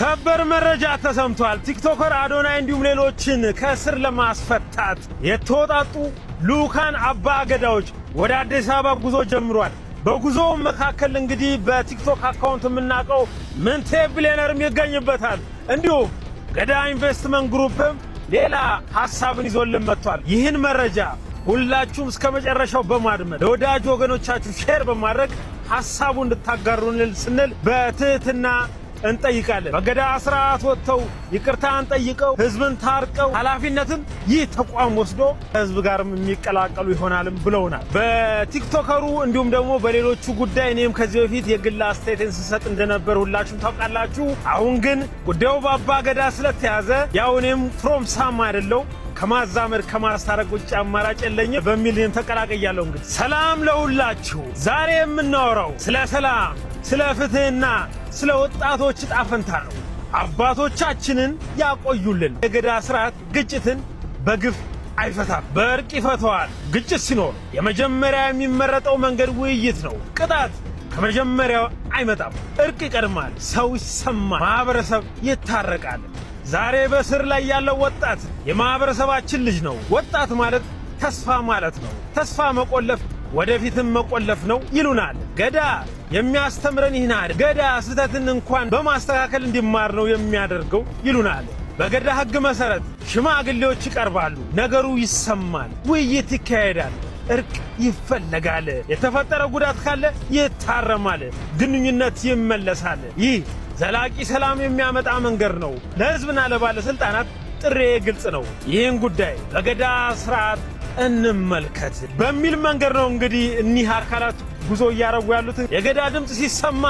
ሰበር መረጃ ተሰምቷል። ቲክቶከር አዶናይ እንዲሁም ሌሎችን ከእስር ለማስፈታት የተወጣጡ ልኡካን አባ ገዳዎች ወደ አዲስ አበባ ጉዞ ጀምሯል። በጉዞው መካከል እንግዲህ በቲክቶክ አካውንት የምናውቀው ምንቴ ቢሊየነርም ይገኝበታል። እንዲሁም ገዳ ኢንቨስትመንት ግሩፕም ሌላ ሐሳብን ይዞልን መጥቷል። ይህን መረጃ ሁላችሁም እስከ መጨረሻው በማድመጥ ለወዳጅ ወገኖቻችሁ ሼር በማድረግ ሐሳቡን እንድታጋሩን ስንል በትህትና እንጠይቃለን። በገዳ ስርዓት ወጥተው ይቅርታን ጠይቀው ህዝብን ታርቀው ኃላፊነትን ይህ ተቋም ወስዶ ህዝብ ጋርም የሚቀላቀሉ ይሆናልም ብለውናል። በቲክቶከሩ እንዲሁም ደግሞ በሌሎቹ ጉዳይ እኔም ከዚህ በፊት የግል አስተያየትን ስሰጥ እንደነበር ሁላችሁም ታውቃላችሁ። አሁን ግን ጉዳዩ በአባ ገዳ ስለተያዘ ያው እኔም ፍሮም ሳም አይደለው ከማዛመድ ከማስታረቅ ውጭ አማራጭ የለኝም በሚል ተቀላቀያለሁ። እንግዲህ ሰላም ለሁላችሁ። ዛሬ የምናወራው ስለ ሰላም፣ ስለ ፍትህና ስለ ወጣቶች ዕጣ ፈንታ ነው። አባቶቻችንን ያቆዩልን። የገዳ ስርዓት ግጭትን በግፍ አይፈታም፣ በእርቅ ይፈተዋል። ግጭት ሲኖር የመጀመሪያ የሚመረጠው መንገድ ውይይት ነው። ቅጣት ከመጀመሪያው አይመጣም። እርቅ ይቀድማል። ሰው ይሰማል፣ ማህበረሰብ ይታረቃል። ዛሬ በስር ላይ ያለው ወጣት የማህበረሰባችን ልጅ ነው። ወጣት ማለት ተስፋ ማለት ነው። ተስፋ መቆለፍ ወደፊትም መቆለፍ ነው ይሉናል። ገዳ የሚያስተምረን ይህን አይደል? ገዳ ስህተትን እንኳን በማስተካከል እንዲማር ነው የሚያደርገው ይሉናል። በገዳ ሕግ መሰረት ሽማግሌዎች ይቀርባሉ፣ ነገሩ ይሰማል፣ ውይይት ይካሄዳል፣ እርቅ ይፈለጋል። የተፈጠረ ጉዳት ካለ ይታረማል፣ ግንኙነት ይመለሳል። ይህ ዘላቂ ሰላም የሚያመጣ መንገድ ነው። ለሕዝብና ለባለስልጣናት ጥሬ ግልጽ ነው። ይህን ጉዳይ በገዳ ስርዓት እንመልከት በሚል መንገድ ነው እንግዲህ እኒህ አካላት ጉዞ እያረጉ ያሉት። የገዳ ድምፅ ሲሰማ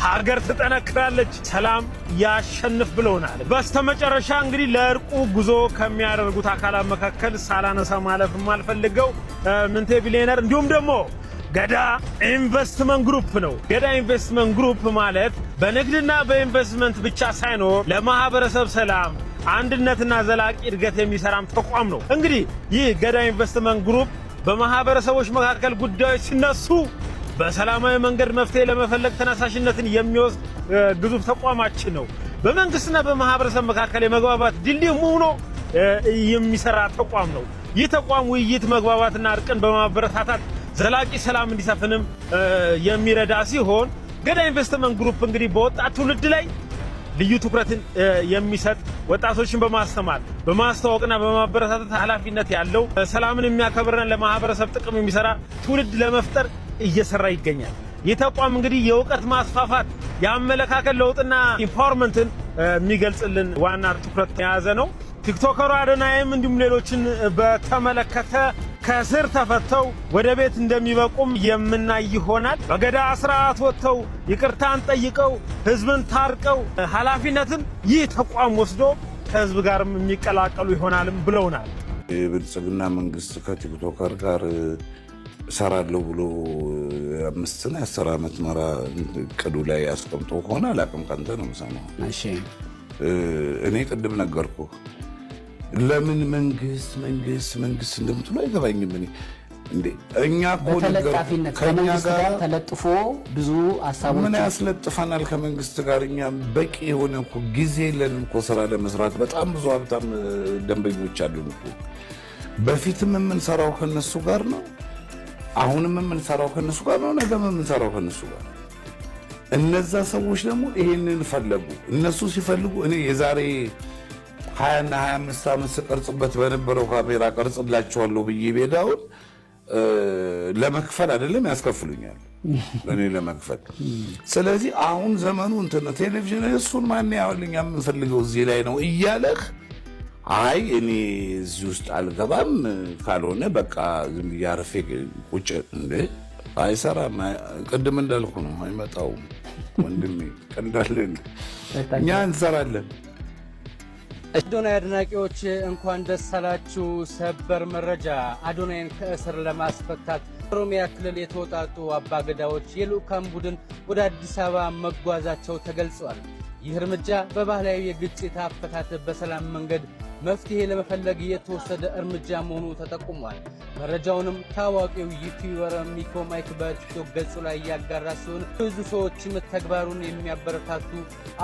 ሀገር ትጠነክራለች፣ ሰላም ያሸንፍ ብለውናል። በስተመጨረሻ እንግዲህ ለእርቁ ጉዞ ከሚያደርጉት አካላት መካከል ሳላነሳ ማለፍ የማልፈልገው ምንቴ ቢሊየነር እንዲሁም ደግሞ ገዳ ኢንቨስትመንት ግሩፕ ነው። ገዳ ኢንቨስትመንት ግሩፕ ማለት በንግድና በኢንቨስትመንት ብቻ ሳይኖር ለማህበረሰብ ሰላም፣ አንድነትና ዘላቂ እድገት የሚሰራም ተቋም ነው። እንግዲህ ይህ ገዳ ኢንቨስትመንት ግሩፕ በማህበረሰቦች መካከል ጉዳዮች ሲነሱ በሰላማዊ መንገድ መፍትሄ ለመፈለግ ተነሳሽነትን የሚወስድ ግዙፍ ተቋማችን ነው። በመንግስትና በማህበረሰብ መካከል የመግባባት ድልድይ ሆኖ የሚሰራ ተቋም ነው። ይህ ተቋም ውይይት፣ መግባባትና እርቅን በማበረታታት ዘላቂ ሰላም እንዲሰፍንም የሚረዳ ሲሆን ገዳ ኢንቨስትመንት ግሩፕ እንግዲህ በወጣት ትውልድ ላይ ልዩ ትኩረትን የሚሰጥ ወጣቶችን በማስተማር በማስተዋወቅና በማበረታታት ኃላፊነት ያለው ሰላምን የሚያከብርና ለማህበረሰብ ጥቅም የሚሰራ ትውልድ ለመፍጠር እየሰራ ይገኛል። ይህ ተቋም እንግዲህ የእውቀት ማስፋፋት፣ የአመለካከት ለውጥና ኢምፓወርመንትን የሚገልጽልን ዋና ትኩረት የያዘ ነው። ቲክቶከሩ አዶናይም እንዲሁም ሌሎችን በተመለከተ ከስር ተፈተው ወደ ቤት እንደሚበቁም የምናይ ይሆናል። በገዳ ስርዓት ወጥተው ይቅርታን ጠይቀው ህዝብን ታርቀው ኃላፊነትን ይህ ተቋም ወስዶ ከህዝብ ጋርም የሚቀላቀሉ ይሆናልም ብለውናል። የብልጽግና መንግስት ከቲክቶከር ጋር እሰራለሁ ብሎ 5 እና 10 ዓመት መራ ቅዱ ላይ አስቀምጦ ከሆነ አላቅም፣ ካንተ ነው የምሰማው። እኔ ቅድም ነገርኩ። ለምን መንግስት እንደምትሉ አይገባኝም። እኔ እኛ እኮ ከኛ ጋር ተለጥፎ ብዙ ሐሳቦች ምን ያስለጥፈናል ከመንግስት ጋር? እኛ በቂ የሆነ እኮ ጊዜ የለንም እኮ ስራ ለመስራት። በጣም ብዙ ሀብታም ደንበኞች አሉን እኮ። በፊትም የምንሰራው ከነሱ ጋር ነው፣ አሁንም የምንሰራው ከነሱ ጋር ነው፣ ነገም የምንሰራው ከነሱ ጋር። እነዛ ሰዎች ደግሞ ይሄንን ፈለጉ። እነሱ ሲፈልጉ እኔ የዛሬ 20 እና 25 ዓመት ስቀርጽበት በነበረው ካሜራ ቀርጽላቸዋለሁ ብዬ ቤዳውን ለመክፈል አይደለም ያስከፍሉኛል፣ እኔ ለመክፈል። ስለዚህ አሁን ዘመኑ እንትን ቴሌቪዥን እሱን ማን ያወልኛ የምንፈልገው እዚህ ላይ ነው እያለህ አይ እኔ እዚህ ውስጥ አልገባም ካልሆነ በቃ ዝም ብዬ አርፌ ቁጭ እንደ አይሰራም። ቅድም እንዳልኩ ነው፣ አይመጣውም ወንድሜ። ቀንዳለን እኛ እንሰራለን። አዶናይ አድናቂዎች እንኳን ደስ አላችሁ። ሰበር መረጃ። አዶናይን ከእስር ለማስፈታት ኦሮሚያ ክልል የተወጣጡ አባገዳዎች የልኡካን ቡድን ወደ አዲስ አበባ መጓዛቸው ተገልጿል። ይህ እርምጃ በባህላዊ የግጭት አፈታት በሰላም መንገድ መፍትሄ ለመፈለግ የተወሰደ እርምጃ መሆኑ ተጠቁሟል። መረጃውንም ታዋቂው ዩቲዩበር ሚኮ ማይክ በቲክቶክ ገጹ ላይ ያጋራ ሲሆን ብዙ ሰዎችም ተግባሩን የሚያበረታቱ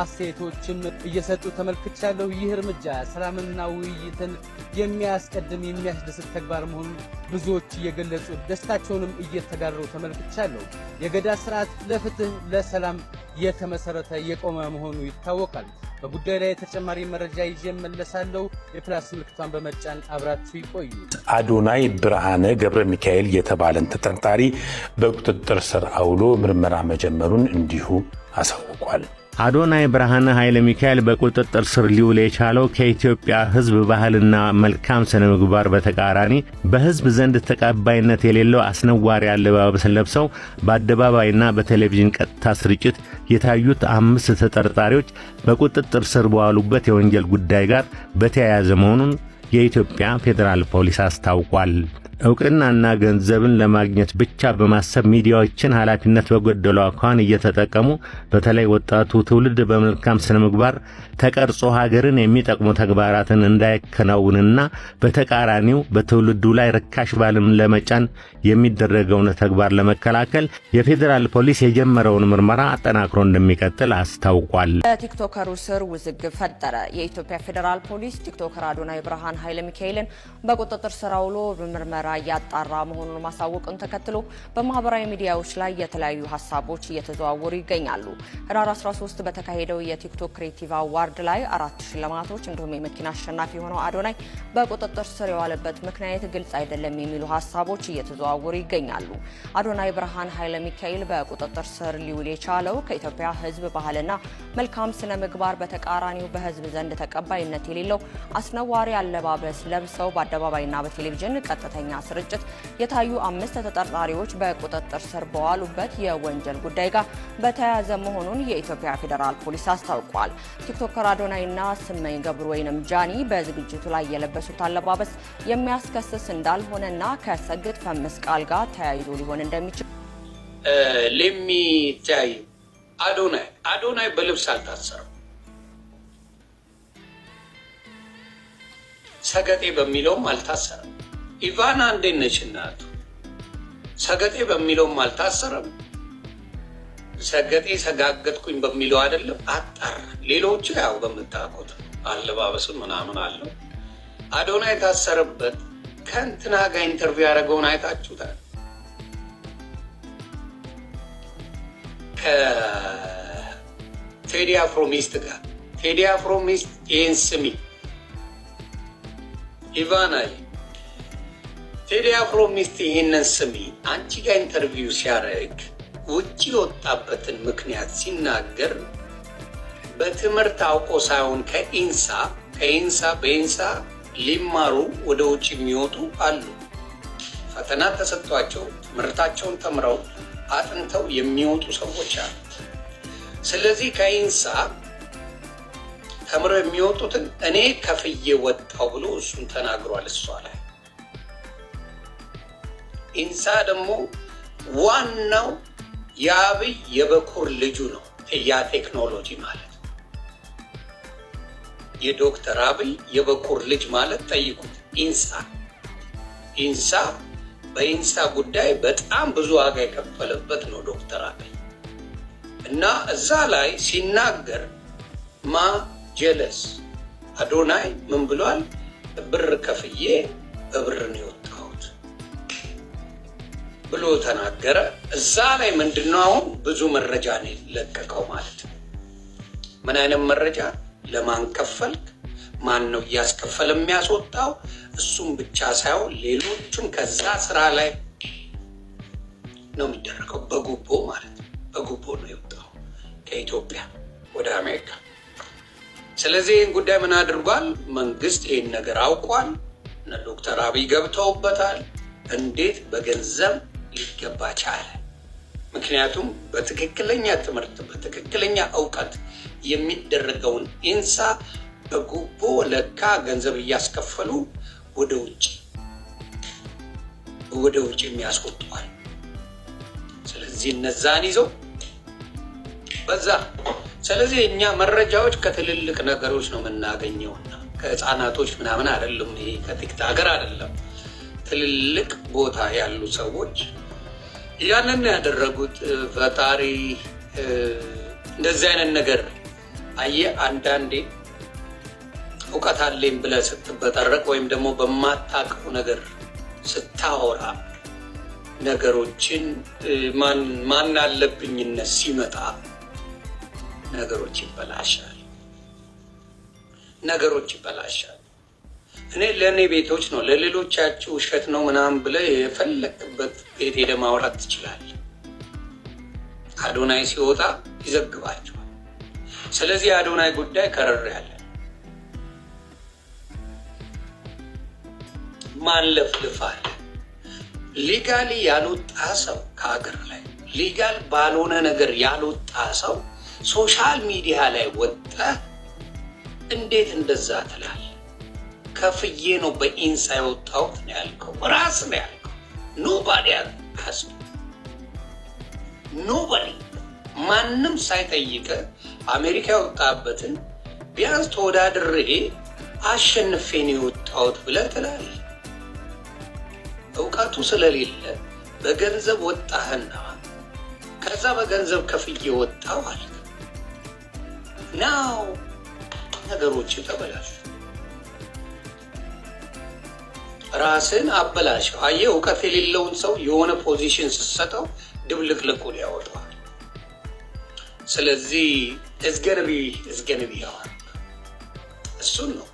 አስተያየቶችም እየሰጡ ተመልክቻለሁ። ይህ እርምጃ ሰላምና ውይይትን የሚያስቀድም የሚያስደስት ተግባር መሆኑን ብዙዎች እየገለጹ ደስታቸውንም እየተጋሩ ተመልክቻለሁ። የገዳ ስርዓት ለፍትህ ለሰላም የተመሰረተ የቆመ መሆኑ ይታወቃል። በጉዳዩ ላይ ተጨማሪ መረጃ ይዤ መለሳለሁ። የፕላስ ምልክቷን በመጫን አብራችሁ ይቆዩ። አዶናይ ብርሃነ ገብረ ሚካኤል የተባለን ተጠርጣሪ በቁጥጥር ስር አውሎ ምርመራ መጀመሩን እንዲሁ አሳውቋል። አዶናይ ብርሃነ ኃይለ ሚካኤል በቁጥጥር ስር ሊውል የቻለው ከኢትዮጵያ ሕዝብ ባህልና መልካም ስነ ምግባር በተቃራኒ በሕዝብ ዘንድ ተቀባይነት የሌለው አስነዋሪ አለባበስን ለብሰው በአደባባይና በቴሌቪዥን ቀጥታ ስርጭት የታዩት 5 ተጠርጣሪዎች በቁጥጥር ስር በዋሉበት የወንጀል ጉዳይ ጋር በተያያዘ መሆኑን የኢትዮጵያ ፌዴራል ፖሊስ አስታውቋል። ዕውቅናና ገንዘብን ለማግኘት ብቻ በማሰብ ሚዲያዎችን ኃላፊነት በጎደለው አኳኋን እየተጠቀሙ በተለይ ወጣቱ ትውልድ በመልካም ስነ ምግባር ተቀርጾ ሀገርን የሚጠቅሙ ተግባራትን እንዳይከናውንና በተቃራኒው በትውልዱ ላይ ርካሽ ባልን ለመጫን የሚደረገውን ተግባር ለመከላከል የፌዴራል ፖሊስ የጀመረውን ምርመራ አጠናክሮ እንደሚቀጥል አስታውቋል። በቲክቶከሩ ስር ውዝግብ ፈጠረ። የኢትዮጵያ ፌዴራል ፖሊስ ቲክቶከር አዶናይ ብርሃነ ኃይለ ሚካኤልን በቁጥጥር ስር አውሎ በምርመራ እያጣራ መሆኑን ማሳወቁን ተከትሎ በማህበራዊ ሚዲያዎች ላይ የተለያዩ ሀሳቦች እየተዘዋወሩ ይገኛሉ። ህዳር 13 በተካሄደው የቲክቶክ ክሬቲቭ አዋርድ ላይ 4 ሽልማቶች እንዲሁም የመኪና አሸናፊ የሆነው አዶናይ በቁጥጥር ስር የዋለበት ምክንያት ግልጽ አይደለም የሚሉ ሀሳቦች እየተዘዋወሩ ይገኛሉ። አዶናይ ብርሃነ ኃይለ ሚካኤል በቁጥጥር ስር ሊውል የቻለው ከኢትዮጵያ ሕዝብ ባህልና መልካም ስነ ምግባር በተቃራኒው በሕዝብ ዘንድ ተቀባይነት የሌለው አስነዋሪ አለባበስ ለብሰው በአደባባይና በቴሌቪዥን ቀጥተኛ ስርጭት የታዩ 5 ተጠርጣሪዎች በቁጥጥር ስር በዋሉበት የወንጀል ጉዳይ ጋር በተያያዘ መሆኑን የኢትዮጵያ ፌዴራል ፖሊስ አስታውቋል። ቲክቶከር አዶናይና ስመኝ ገብሩ ወይንም ጃኒ በዝግጅቱ ላይ የለበሱት አለባበስ የሚያስከስስ እንዳልሆነና ከሰግጥ ፈምስ ቃል ጋር ተያይዞ ሊሆን እንደሚችል ለሚታይ አዶናይ በልብስ አልታሰረም። ሰገጤ በሚለውም አልታሰረም። ኢቫና እንዴት ነች እናቱ? ሰገጤ በሚለውም አልታሰረም። ሰገጤ ሰጋገጥኩኝ በሚለው አይደለም አጣራ። ሌሎቹ ያው በምታውቁት አለባበሱን ምናምን አለው። አዶናይ የታሰረበት ከእንትና ጋር ኢንተርቪው ያደረገውን አይታችሁታል። ከቴዲ አፍሮ ሚስት ጋር ቴዲ አፍሮ ሚስት ይህን ስሚ ኢቫናይ ቴዲ አፍሮ ሚስት ይህንን ስሚ አንቺ ጋር ኢንተርቪው ሲያደርግ ውጭ የወጣበትን ምክንያት ሲናገር በትምህርት አውቆ ሳይሆን በኢንሳ ሊማሩ ወደ ውጭ የሚወጡ አሉ። ፈተና ተሰጥቷቸው ትምህርታቸውን ተምረው አጥንተው የሚወጡ ሰዎች አሉ። ስለዚህ ከኢንሳ ተምረው የሚወጡትን እኔ ከፍዬ ወጣው ብሎ እሱን ተናግሯል። እሷ ላይ ኢንሳ ደግሞ ዋናው የአብይ የበኩር ልጁ ነው። ያ ቴክኖሎጂ ማለት የዶክተር አብይ የበኩር ልጅ ማለት ጠይቁት። ኢንሳ በኢንሳ ጉዳይ በጣም ብዙ ዋጋ የከፈለበት ነው ዶክተር አብይ እና እዛ ላይ ሲናገር ጀለስ አዶናይ ምን ብሏል? ብር ከፍዬ በብር ነው የወጣሁት ብሎ ተናገረ። እዛ ላይ ምንድነው አሁን ብዙ መረጃ ነው ለቀቀው ማለት ነው። ምን አይነት መረጃ? ለማን ከፈልክ? ማን ነው እያስከፈለ የሚያስወጣው? እሱም ብቻ ሳይሆን ሌሎቹም ከዛ ስራ ላይ ነው የሚደረገው በጉቦ ማለት ነው። በጉቦ ነው የወጣው ከኢትዮጵያ ወደ አሜሪካ። ስለዚህ ይህን ጉዳይ ምን አድርጓል? መንግስት ይህን ነገር አውቋል። እነ ዶክተር አብይ ገብተውበታል። እንዴት በገንዘብ ሊገባ ቻለ? ምክንያቱም በትክክለኛ ትምህርት በትክክለኛ እውቀት የሚደረገውን ኢንሳ በጉቦ ለካ ገንዘብ እያስከፈሉ ወደ ውጭ የሚያስወጡዋል። ስለዚህ እነዛን ይዘው በዛ ስለዚህ እኛ መረጃዎች ከትልልቅ ነገሮች ነው የምናገኘውና ከህፃናቶች ምናምን አይደለም፣ ይሄ ከቲክቶከር አይደለም። ትልልቅ ቦታ ያሉ ሰዎች ያንን ያደረጉት። ፈጣሪ እንደዚህ አይነት ነገር አየህ፣ አንዳንዴ እውቀት አለኝ ብለህ ስትበጠረቅ ወይም ደግሞ በማታውቀው ነገር ስታወራ ነገሮችን ማን አለብኝነት ሲመጣ ነገሮች ይበላሻል። እኔ ለእኔ ቤቶች ነው፣ ለሌሎቻችሁ ውሸት ነው ምናምን ብለህ የፈለክበት ቤት ሄደህ ማውራት ትችላለህ። አዶናይ ሲወጣ ይዘግባቸዋል። ስለዚህ የአዶናይ ጉዳይ ከረር ያለ ማን ለፍልፋል። ሊጋሊ ያልወጣ ሰው ከሀገር ላይ ሊጋል ባልሆነ ነገር ያልወጣ ሰው ሶሻል ሚዲያ ላይ ወጣ እንዴት እንደዛ ትላለህ? ከፍዬ ነው በኢንሳ የወጣሁት ነው ያልከው፣ ራስ ነው ያልከው። ኖባዲ ማንም ሳይጠይቀ አሜሪካ የወጣበትን ቢያንስ ተወዳድሬ አሸንፌ ነው የወጣሁት ብለህ ትላለህ። እውቀቱ ስለሌለ በገንዘብ ወጣህና ከዛ በገንዘብ ከፍዬ ወጣሁ አልክ። ናው ነገሮች ተበላሹ። ራስን አበላሸው። አየህ፣ እውቀት የሌለውን ሰው የሆነ ፖዚሽን ስትሰጠው ድብልቅልቁን ያወጣዋል። ስለዚህ እዝገንቢ ያዋል እሱን ነው